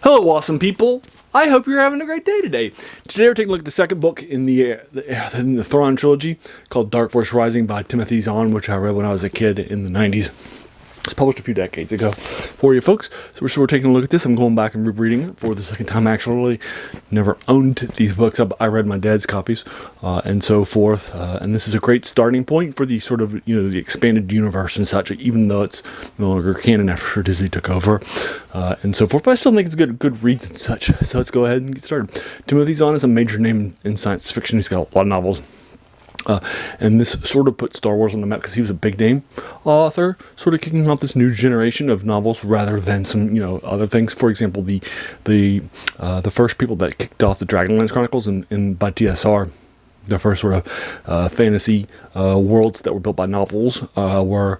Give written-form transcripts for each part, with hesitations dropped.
Hello, awesome people. I hope you're having a great day today. Today we're taking a look at the second book in the Thrawn Trilogy called Dark Force Rising by Timothy Zahn, which I read when I was a kid in the 90s. It's published a few decades ago for you folks. So we're taking a look at this. I'm going back and rereading it for the second time. Actually, never owned these books. I read my dad's copies and so forth. And this is a great starting point for the sort of, the expanded universe and such, even though it's no longer canon after Disney took over and so forth. But I still think it's good reads and such. So let's go ahead and get started. Timothy Zahn is a major name in science fiction. He's got a lot of novels. And this sort of put Star Wars on the map because he was a big name author, sort of kicking off this new generation of novels rather than some, other things. For example, the first people that kicked off the Dragonlance Chronicles by TSR, the first sort of fantasy worlds that were built by novels were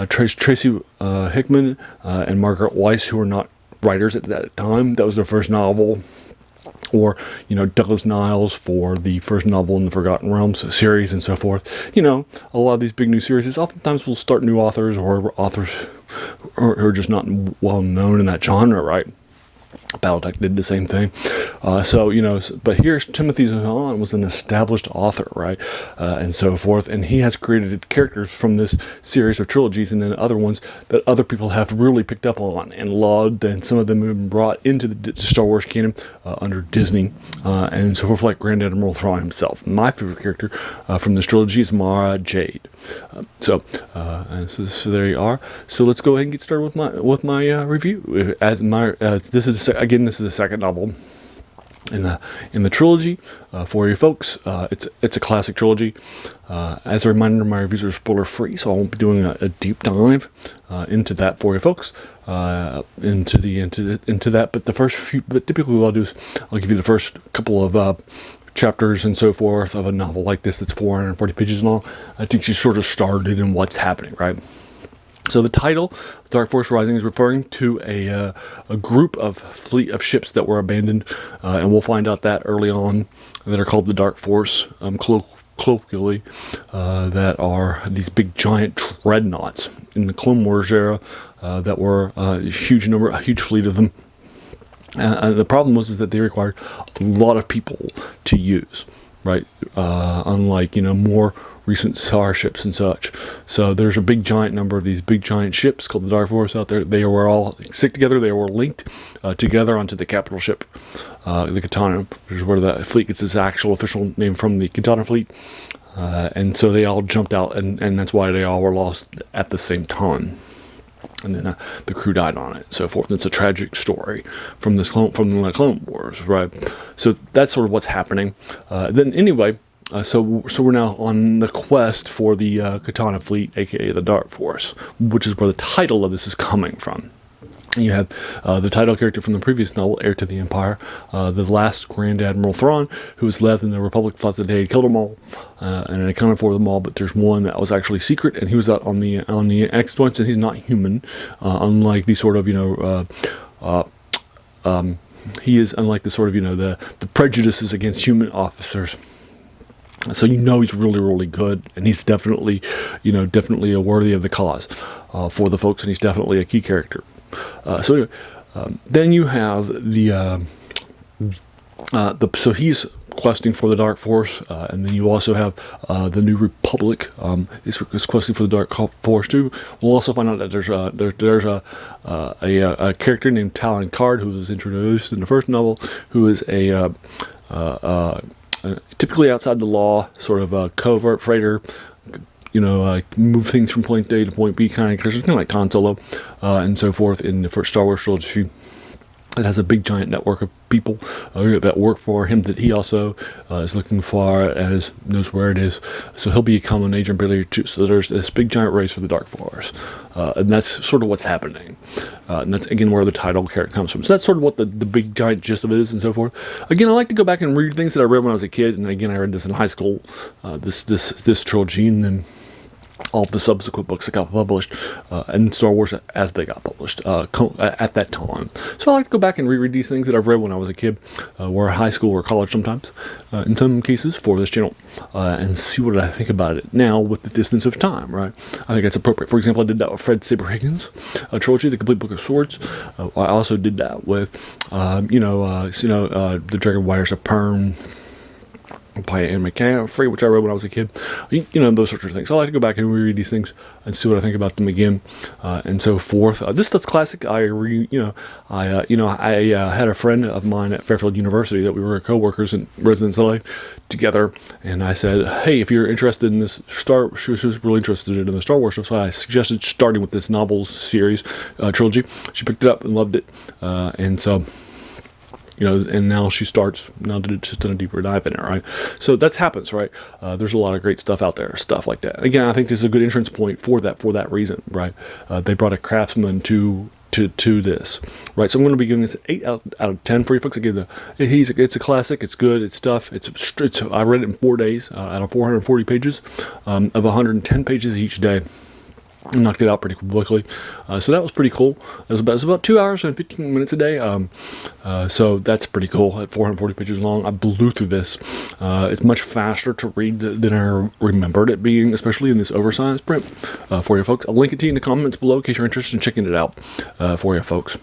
Tracy Hickman and Margaret Weiss, who were not writers at that time. That was their first novel. Or, Douglas Niles for the first novel in the Forgotten Realms series and so forth. A lot of these big new series oftentimes will start new authors or authors who are just not well known in that genre, right? Battletech did the same thing. But here's Timothy Zahn was an established author, right? And so forth. And he has created characters from this series of trilogies and then other ones that other people have really picked up on and loved. And some of them have been brought into the Star Wars canon under Disney and so forth, like Grand Admiral Thrawn himself. My favorite character from this trilogy is Mara Jade. So there you are. So let's go ahead and get started with my review. This is the second novel in the trilogy for you folks. It's a classic trilogy. As a reminder, my reviews are spoiler free, so I won't be doing a deep dive into that for you folks. Into that, but typically what I'll do is I'll give you the first couple of chapters and so forth of a novel like this that's 440 pages long. I think she's sort of started in what's happening, right? So the title, Dark Force Rising, is referring to a group of fleet of ships that were abandoned, and we'll find out that early on, that are called the Dark Force, colloquially, that are these big giant dreadnoughts in the Clone Wars era that were a huge fleet of them. The problem was that they required a lot of people to use, right? Unlike, more recent starships and such. So there's a big giant number of these big giant ships called the Dark Force out there. They were all stick together. They were linked together onto the capital ship, the Katana, which is where the fleet gets its actual official name from, the Katana fleet. And so they all jumped out, and that's why they all were lost at the same time. And then the crew died on it, and so forth. And it's a tragic story from the Clone Wars, right? So that's sort of what's happening. So we're now on the quest for the Katana fleet, aka the Dark Force, which is where the title of this is coming from. You have the title character from the previous novel, Heir to the Empire, the last Grand Admiral Thrawn, who was left, and the Republic thought that they had killed them all, and it accounted for them all. But there's one that was actually secret, and he was out on the exploits, and he's not human, unlike the sort of he is unlike the sort of the prejudices against human officers. So he's really, really good, and he's definitely a worthy of the cause for the folks, and he's definitely a key character. Then you have so he's questing for the Dark Force, and then you also have the New Republic is questing for the Dark Force too. We'll also find out that there's a character named Talon Card who was introduced in the first novel, who is typically outside the law, sort of a covert freighter, move things from point A to point B kind of character, kind of like Han Solo, and so forth in the first Star Wars trilogy. It has a big giant network of people that work for him that he also is looking for, and knows where it is. So he'll become an agent barrier too. So there's this big giant race for the Dark Force, and that's sort of what's happening. And that's again where the title character comes from. So that's sort of what the big giant gist of it is, and so forth. Again, I like to go back and read things that I read when I was a kid, and again I read this in high school. This trilogy, and then all of the subsequent books that got published and Star Wars as they got published at that time. So I like to go back and reread these things that I've read when I was a kid, or high school or college sometimes, in some cases for this channel, and see what I think about it now with the distance of time, right? I think it's appropriate. For example, I did that with Fred Saberhagen's trilogy, The Complete Book of Swords. I also did that with, The Dragon Wires of Perm, by Anne McCaffrey, which I read when I was a kid. Those sorts of things. So I like to go back and reread these things and see what I think about them again, and so forth. This stuff's classic. I had a friend of mine at Fairfield University that we were co-workers and residence LA together, and I said, hey, if you're interested in this she was really interested in the Star Wars stuff, so I suggested starting with this novel series trilogy. She picked it up and loved it, and so. And now she starts now to just done a deeper dive in it, right? So that happens, right? There's a lot of great stuff out there, stuff like that. Again, I think this is a good entrance point for that reason, right? They brought a craftsman to this, right? So I'm going to be giving this an 8 out of 10 for you folks. Again, it's a classic. It's good. It's stuff. I read it in 4 days out of 440 pages, of 110 pages each day. I knocked it out pretty quickly, so that was pretty cool. It was about 2 hours and 15 minutes a day, so that's pretty cool. At 440 pages long, I blew through this. It's much faster to read than I remembered it being, especially in this oversized print for you folks. I'll link it to you in the comments below in case you're interested in checking it out for you folks.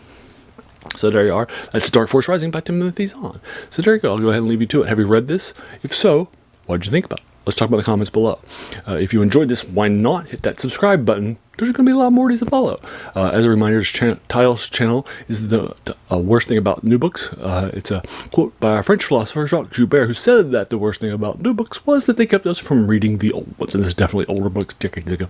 So there you are. That's Dark Force Rising by Timothy Zahn. So there you go. I'll go ahead and leave you to it. Have you read this? If so, what did you think about it? Let's talk about the comments below. If you enjoyed this, why not hit that subscribe button? There's going to be a lot more of these to follow. As a reminder, this Tiles channel is the worst thing about new books. It's a quote by our French philosopher Jacques Joubert, who said that the worst thing about new books was that they kept us from reading the old ones. And this is definitely older books, decades ago,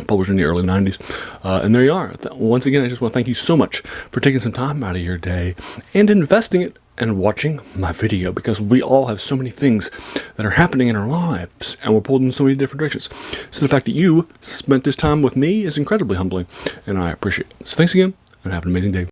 published in the early 90s. And there you are. Once again, I just want to thank you so much for taking some time out of your day and investing it and watching my video, because we all have so many things that are happening in our lives and we're pulled in so many different directions. So the fact that you spent this time with me is incredibly humbling, and I appreciate it. So thanks again, and have an amazing day.